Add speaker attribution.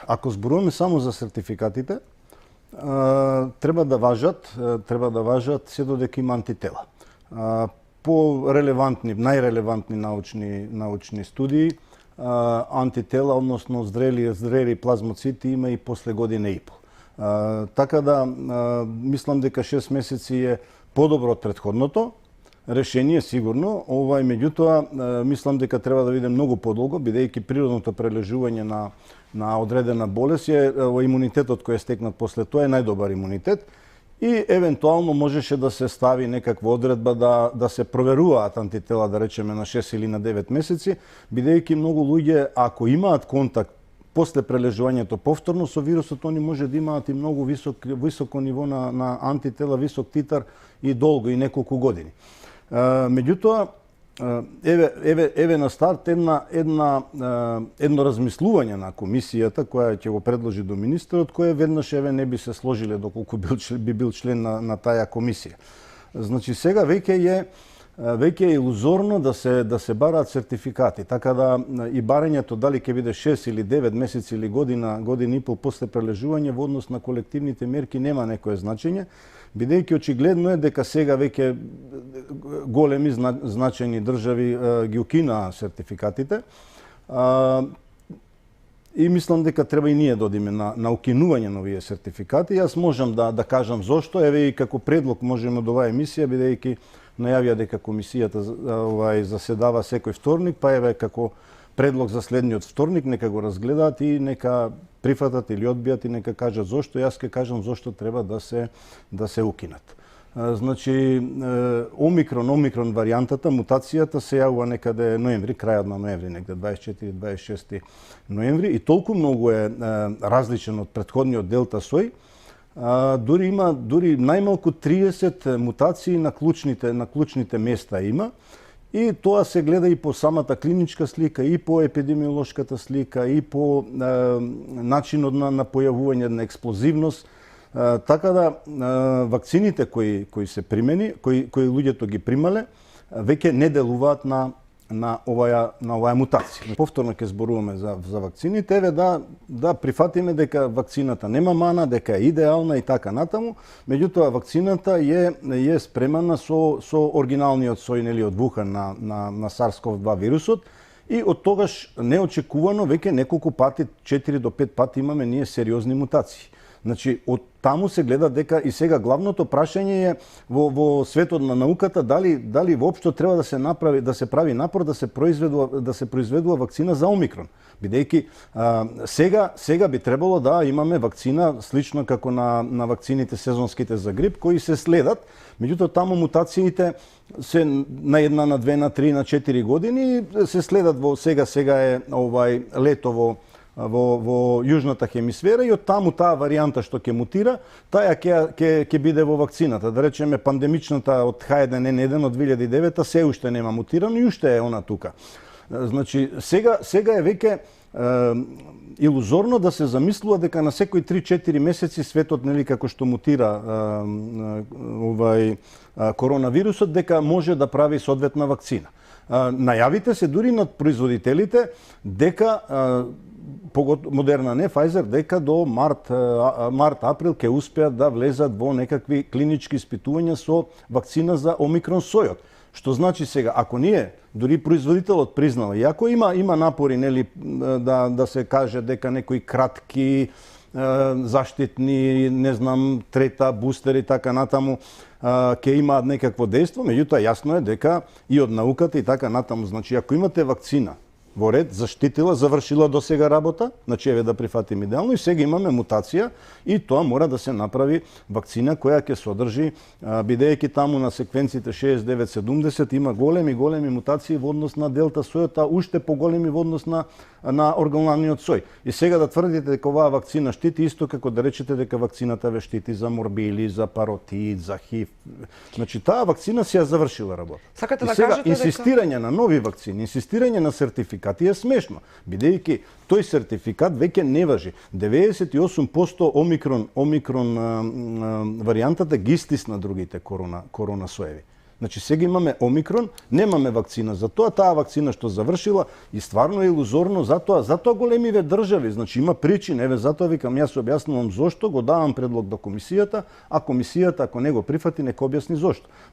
Speaker 1: ако зборуваме само за сертификатите, треба да важат се додека има антитела. По релевантни, најрелевантни научни студии, антитела, односно зрели плазмоцити има и после година и пол. Така да, мислам дека 6 месеци е подобро од претходното решение, сигурно. Меѓутоа, мислам дека треба да биде многу подолго, бидејќи природното прележување на одредена болест е имунитетот кој е стекнат после тоа е најдобар имунитет и евентуално можеше да се стави некаква одредба да се проверуваат антитела, да речеме, на 6 или на 9 месеци, бидејќи многу луѓе, ако имаат контакт после прележувањето повторно со вирусот, они може да имаат и многу високо ниво на антитела, висок титар и долго, и неколку години. Меѓутоа, еве на старт едно размислување на комисијата која ќе го предложи до министерот, кој веднаш не би се сложиле доколку би бил член на таа комисија. Значи сега веќе е илузорно да се бараат сертификати, така да и барањето дали ќе биде 6 или 9 месеци или година и пол после прележување во однос на колективните мерки нема некое значење, бидејќи очигледно е дека сега веќе големи значајни држави ги укинаа сертификатите. И мислам дека треба и ние да одиме на укинување на овие сертификати. Јас можам да кажам зошто, еве и како предлог можеме од оваа емисија, бидејќи најавија дека комисијата заседава секој вторник, па еве како предлог за следниот вторник, нека го разгледаат и нека прифатат или одбијат и нека кажат зошто. Јас ќе кажам зошто треба да се укинат. Значи, омикрон варијантата, мутацијата се јавува некаде ноември, крајот на ноември, негде 24-26 ноември, и толку многу е различен од претходниот делта сој, дури најмалку 30 мутации на клучните места има, и тоа се гледа и по самата клиничка слика, и по епидемиолошката слика, и по начинот на појавување на експлозивност. Така да, вакцините кои се примени, кои луѓето ги примале, веќе не делуваат на оваа мутација. Повторно ќе зборуваме за вакцините, еве да прифатиме дека вакцината нема мана, дека е идеална и така натаму, меѓутоа вакцината е спремана со оригиналниот сој, нели, од Вухан на SARS-CoV-2 вирусот, и од тогаш неочекувано веќе неколку пати, 4 до 5 пати имаме ние сериозни мутации. Значи, од таму се гледа дека и сега главното прашање е во светот на науката дали воопшто треба да се прави напор да се произведува вакцина за омикрон. Бидејќи сега би требало да имаме вакцина слично како на вакцините сезонските за грип, кои се следат, меѓутоа таму мутациите се на 1, на 2, на 3, на 4 години се следат во сега е лето во јужната хемисфера, и од таму таа варијанта што ќе мутира, таа ќе биде во вакцината. Да речеме, пандемичната од H1N1 од 2009 се уште нема мутирано и уште е она тука. Значи, сега е веќе илузорно да се замислува дека на секои 3-4 месеци светот, нели, како што мутира коронавирусот, дека може да прави соодветна вакцина. Најавите се дури над производителите дека Модерна, не Pfizer, дека до март-април ќе успеат да влезат во некакви клинички испитувања со вакцина за омикрон сојот. Што значи сега, ако ние, дури производителот признава, иако има напори, нели, да се каже дека некои кратки заштитни, не знам, трета, бустер и така натаму, ќе имаат некакво дејство, меѓутоа јасно е дека и од науката и така натаму, значи ако имате вакцина во ред, заштитила, завршила до сега работа, значи еве да прифатим идеално, и сега имаме мутација и тоа мора да се направи вакцина која ќе содржи, бидејќи таму на секвенците 6970 има големи мутации во однос на делта сојот, а уште поголеми во однос на оригиналниот сој. И сега да тврдите дека оваа вакцина штити, исто како да речете дека вакцината ве штити за морбили, за паротит, за ХИВ. Значи таа вакцина си ја завршила работа.
Speaker 2: Сакате
Speaker 1: да
Speaker 2: кажете
Speaker 1: инсистирање на нови вакцини, инсистирање на сертификати е смешно, бидејќи тој сертификат веќе не важи. 98% омикрон варијантата ги стисна другите корона соеви. Значи сега имаме омикрон, немаме вакцина за тоа, таа вакцина што завршила и стварно е илузорно затоа големиве држави, значи има причина, еве затоа викам јас објаснувам зошто го давам предлог до комисијата, а комисијата ако не го прифати нека објасни зошто.